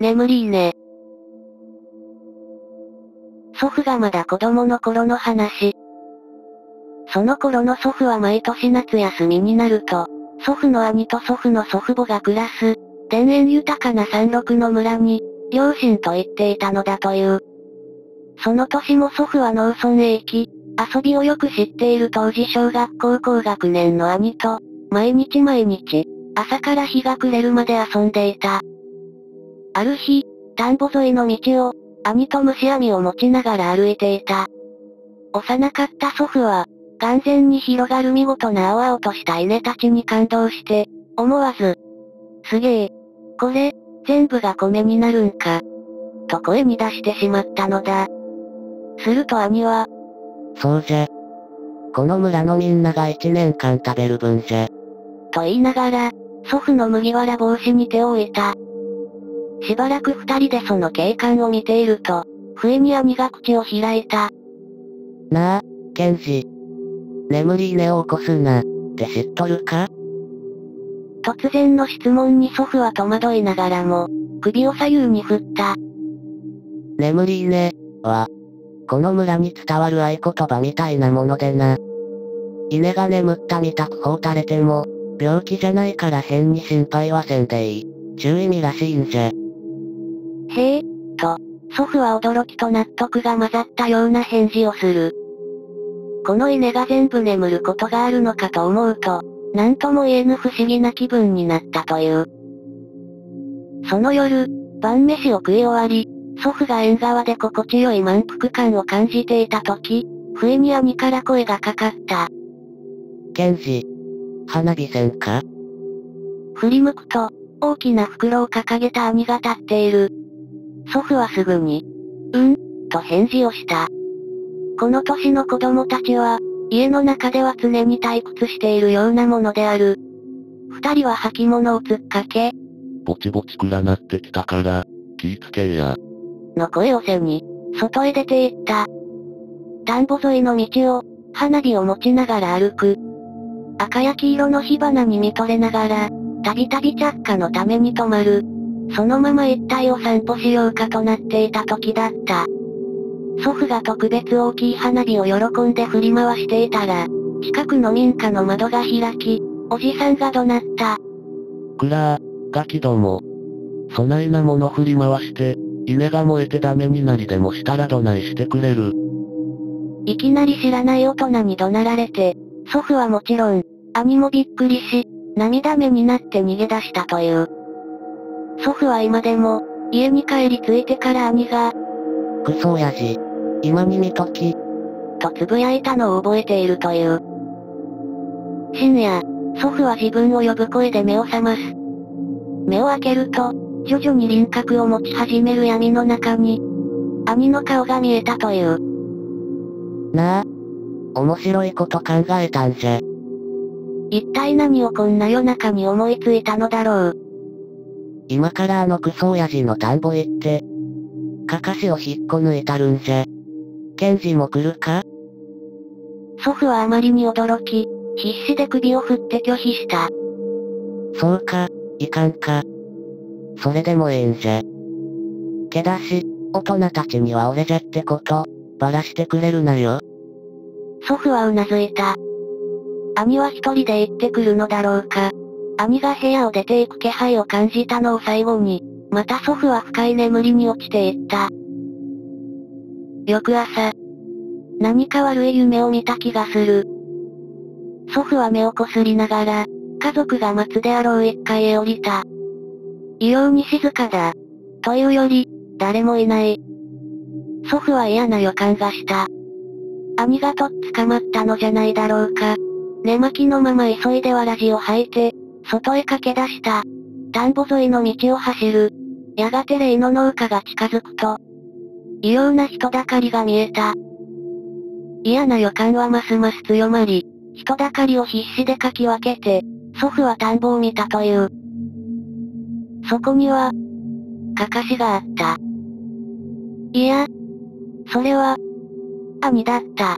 眠りいね。祖父がまだ子供の頃の話。その頃の祖父は毎年夏休みになると、祖父の兄と祖父の祖父母が暮らす、田園豊かな山麓の村に、両親と行っていたのだという。その年も祖父は農村へ行き、遊びをよく知っている当時小学校高学年の兄と、毎日、朝から日が暮れるまで遊んでいた。ある日、田んぼ沿いの道を、兄と虫網を持ちながら歩いていた。幼かった祖父は、眼前に広がる見事な青々とした稲たちに感動して、思わず、すげえ。これ、全部が米になるんか。と声に出してしまったのだ。すると兄は、そうじゃ。この村のみんなが1年間食べる分じゃ。と言いながら、祖父の麦わら帽子に手を置いた。しばらく二人でその景観を見ていると、不意に兄が口を開いた。なあ、ケンジ。眠り稲を起こすな、って知っとるか？突然の質問に祖父は戸惑いながらも、首を左右に振った。眠り稲は、この村に伝わる合言葉みたいなものでな。稲が眠ったみたくほうたれても、病気じゃないから変に心配はせんでいい。注意味らしいんじゃ。へえ、と、祖父は驚きと納得が混ざったような返事をする。この稲が全部眠ることがあるのかと思うと、なんとも言えぬ不思議な気分になったという。その夜、晩飯を食い終わり、祖父が縁側で心地よい満腹感を感じていた時、不意に兄から声がかかった。ケンジ、花火せんか？振り向くと、大きな袋を掲げた兄が立っている。祖父はすぐに、と返事をした。この年の子供たちは、家の中では常に退屈しているようなものである。二人は履物をつっかけ、ぼちぼち暗なってきたから、気ぃつけや。の声を背に、外へ出て行った。田んぼ沿いの道を、花火を持ちながら歩く。赤や黄色の火花に見とれながら、たびたび着火のために止まる。そのまま一帯を散歩しようかとなっていた時だった。祖父が特別大きい花火を喜んで振り回していたら、近くの民家の窓が開き、おじさんが怒鳴った。くらガキども。そないなもの振り回して、稲が燃えてダメになりでもしたらどないしてくれる？いきなり知らない大人に怒鳴られて、祖父はもちろん、兄もびっくりし、涙目になって逃げ出したという。祖父は今でも、家に帰り着いてから兄が、クソ親父。今に見とき。と呟いたのを覚えているという。深夜、祖父は自分を呼ぶ声で目を覚ます。目を開けると、徐々に輪郭を持ち始める闇の中に、兄の顔が見えたという。なあ。面白いこと考えたんじゃ。一体何をこんな夜中に思いついたのだろう。今からあのクソ親父の田んぼ行って、かかしを引っこ抜いたるんじゃ。ケンジも来るか？祖父はあまりに驚き、必死で首を振って拒否した。そうか、いかんか。それでもええんじゃ。けだし、大人たちには俺じゃってこと、ばらしてくれるなよ。祖父はうなずいた。兄は一人で行ってくるのだろうか。兄が部屋を出て行く気配を感じたのを最後に、また祖父は深い眠りに落ちていった。翌朝、何か悪い夢を見た気がする。祖父は目をこすりながら、家族が待つであろう一階へ降りた。異様に静かだ。というより、誰もいない。祖父は嫌な予感がした。兄がとっ捕まったのじゃないだろうか。寝巻きのまま急いでわらじを履いて、外へ駆け出した。田んぼ沿いの道を走る。やがて例の農家が近づくと、異様な人だかりが見えた。嫌な予感はますます強まり、人だかりを必死でかき分けて、祖父は田んぼを見たという。そこには、かかしがあった。いや、それは、兄だった。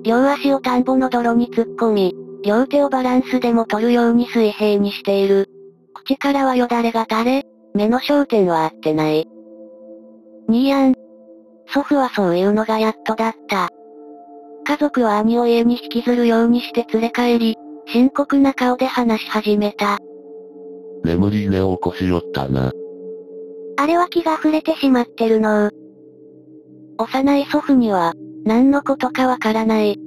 両足を田んぼの泥に突っ込み、両手をバランスでも取るように水平にしている。口からはよだれが垂れ、目の焦点は合ってない。兄やん。祖父はそういうのがやっとだった。家族は兄を家に引きずるようにして連れ帰り、深刻な顔で話し始めた。眠り寝を起こしよったな。あれは気が触れてしまってるの。幼い祖父には、何のことかわからない。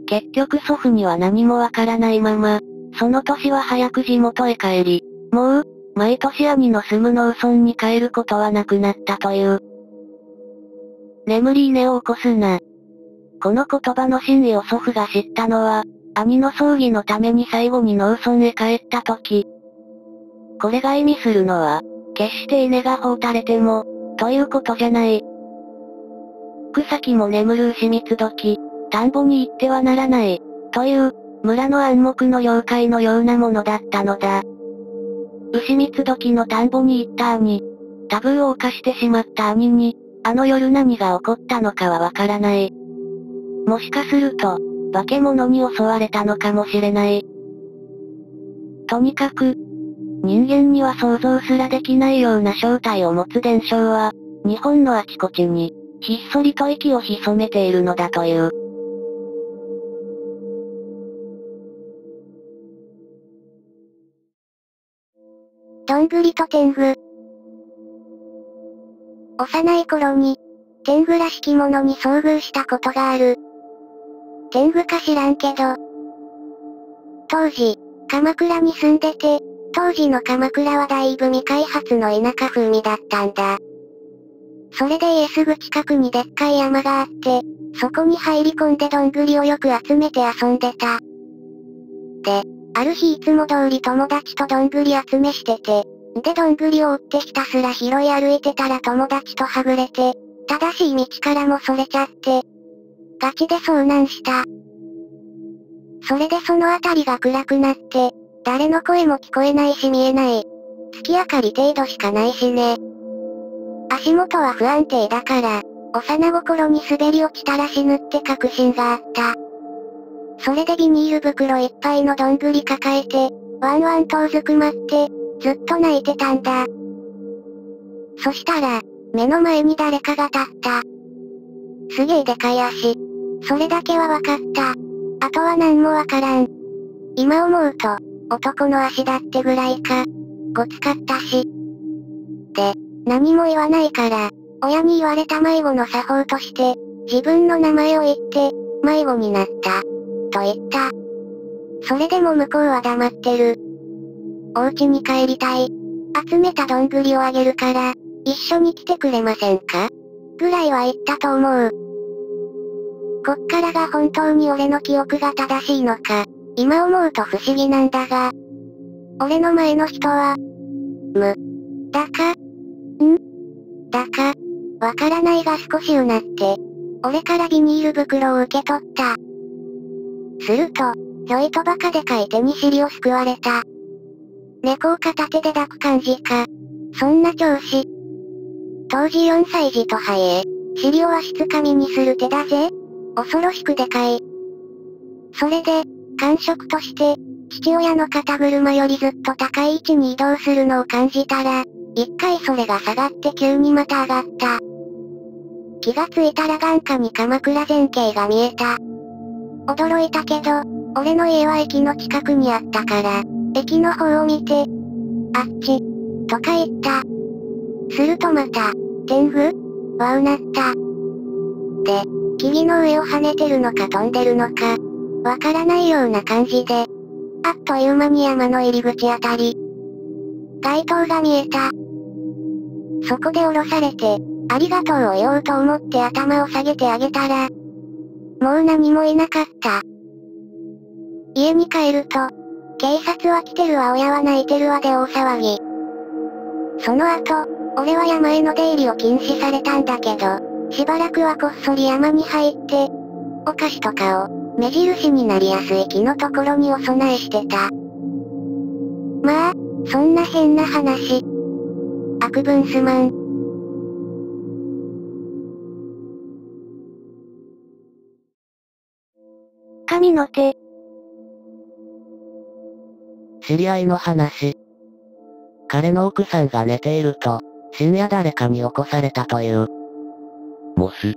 結局祖父には何もわからないまま、その年は早く地元へ帰り、もう、毎年兄の住む農村に帰ることはなくなったという。眠り寝を起こすな。この言葉の真意を祖父が知ったのは、兄の葬儀のために最後に農村へ帰った時。これが意味するのは、決して稲が放たれても、ということじゃない。草木も眠る牛蜜時、田んぼに行ってはならない、という、村の暗黙の了解のようなものだったのだ。牛蜜時の田んぼに行った兄。タブーを犯してしまった兄に、あの夜何が起こったのかはわからない。もしかすると、化け物に襲われたのかもしれない。とにかく、人間には想像すらできないような正体を持つ伝承は、日本のあちこちに、ひっそりと息を潜めているのだという。どんぐりと天狗。幼い頃に、天狗らしきものに遭遇したことがある。天狗か知らんけど。当時、鎌倉に住んでて、当時の鎌倉はだいぶ未開発の田舎風味だったんだ。それで家すぐ近くにでっかい山があって、そこに入り込んでどんぐりをよく集めて遊んでた。で、ある日いつも通り友達とどんぐり集めしてて、でどんぐりを追ってひたすら拾い歩いてたら友達とはぐれて、正しい道からもそれちゃって、ガチで遭難した。それでその辺りが暗くなって、誰の声も聞こえないし見えない。月明かり程度しかないしね。足元は不安定だから、幼心に滑り落ちたら死ぬって確信があった。それでビニール袋いっぱいのどんぐり抱えて、ワンワンとうずくまって、ずっと泣いてたんだ。そしたら、目の前に誰かが立った。すげえでかい足。それだけはわかった。あとは何もわからん。今思うと、男の足だってぐらいか。ごつかったし。で、何も言わないから、親に言われた迷子の作法として、自分の名前を言って、迷子になった。と言った。それでも向こうは黙ってる。お家に帰りたい。集めたどんぐりをあげるから、一緒に来てくれませんかぐらいは言ったと思う。こっからが本当に俺の記憶が正しいのか、今思うと不思議なんだが。俺の前の人は、だかだか、わからないが少しうなって、俺からビニール袋を受け取った。すると、ひょいとバカでかい手に尻をすくわれた。猫を片手で抱く感じか。そんな調子。当時4歳児とはいえ、尻をわしつかみにする手だぜ。恐ろしくでかい。それで、感触として、父親の肩車よりずっと高い位置に移動するのを感じたら、一回それが下がって急にまた上がった。気がついたら眼下に鎌倉全景が見えた。驚いたけど、俺の家は駅の近くにあったから、駅の方を見て、あっち、とか言った。するとまた、天狗はうなった。で、木々の上を跳ねてるのか飛んでるのか、わからないような感じで、あっという間に山の入り口あたり、街灯が見えた。そこで降ろされて、ありがとうを言おうと思って頭を下げてあげたら、もう何もいなかった。家に帰ると、警察は来てるわ親は泣いてるわで大騒ぎ。その後、俺は山への出入りを禁止されたんだけど、しばらくはこっそり山に入って、お菓子とかを、目印になりやすい木のところにお供えしてた。まあ、そんな変な話。悪分すまん。神の手。知り合いの話。彼の奥さんが寝ていると、深夜誰かに起こされたという。もし、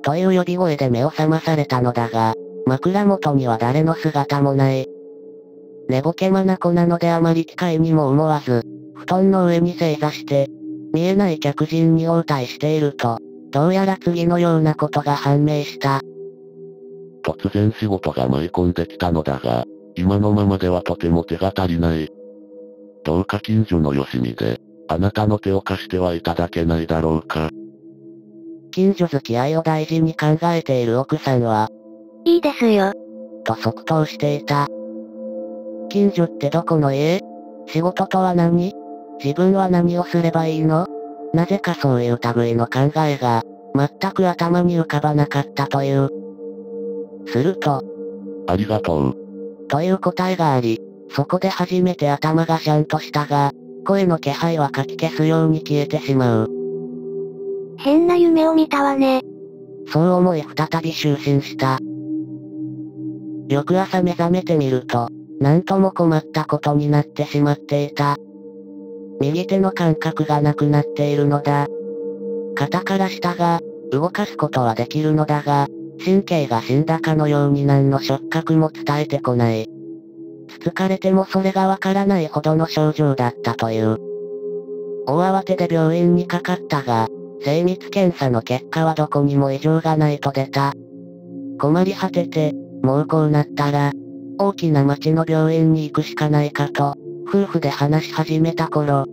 という呼び声で目を覚まされたのだが、枕元には誰の姿もない。寝ぼけ眼なのであまり機会にも思わず、布団の上に正座して、見えない客人に応対していると、どうやら次のようなことが判明した。突然仕事が舞い込んできたのだが、今のままではとても手が足りない。どうか近所のよしみで、あなたの手を貸してはいただけないだろうか。近所付き合いを大事に考えている奥さんは、いいですよ。と即答していた。近所ってどこの家？仕事とは何？自分は何をすればいいの？なぜかそういう類の考えが、全く頭に浮かばなかったという。すると、ありがとう。という答えがあり、そこで初めて頭がシャンとしたが、声の気配はかき消すように消えてしまう。変な夢を見たわね。そう思い再び就寝した。翌朝目覚めてみると、なんとも困ったことになってしまっていた。右手の感覚がなくなっているのだ。肩から下が、動かすことはできるのだが、神経が死んだかのように何の触覚も伝えてこない。つつかれてもそれがわからないほどの症状だったという。大慌てで病院にかかったが、精密検査の結果はどこにも異常がないと出た。困り果てて、もうこうなったら、大きな町の病院に行くしかないかと、夫婦で話し始めた頃。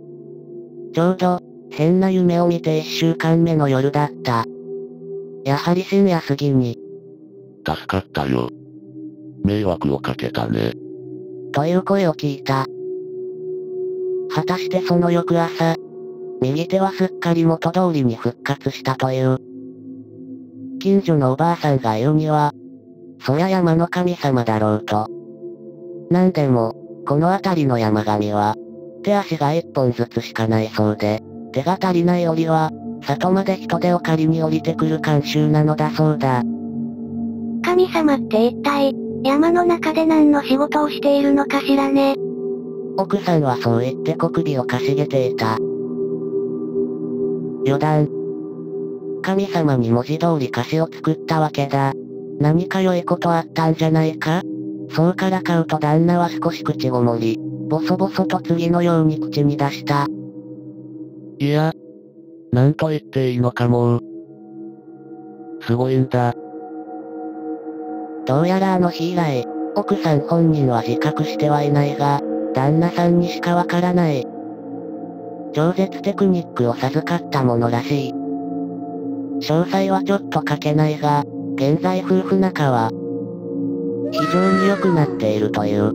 ちょうど、変な夢を見て1週間目の夜だった。やはり深夜過ぎに。助かったよ。迷惑をかけたね。という声を聞いた。果たしてその翌朝、右手はすっかり元通りに復活したという。近所のおばあさんが言うには、そりゃ山の神様だろうと。なんでも、この辺りの山神は、手足が一本ずつしかないそうで、手が足りない折は、里まで人手を借りに降りてくる慣習なのだそうだ。神様って一体、山の中で何の仕事をしているのかしらね。奥さんはそう言って小首をかしげていた。余談。神様に文字通り歌詞を作ったわけだ。何か良いことあったんじゃないか？そうからかうと旦那は少し口ごもり、ボソボソと次のように口に出した。いや、なんと言っていいのかもう。すごいんだ。どうやらあの日以来、奥さん本人は自覚してはいないが、旦那さんにしかわからない。超絶テクニックを授かったものらしい。詳細はちょっと書けないが、現在夫婦仲は、非常に良くなっているという。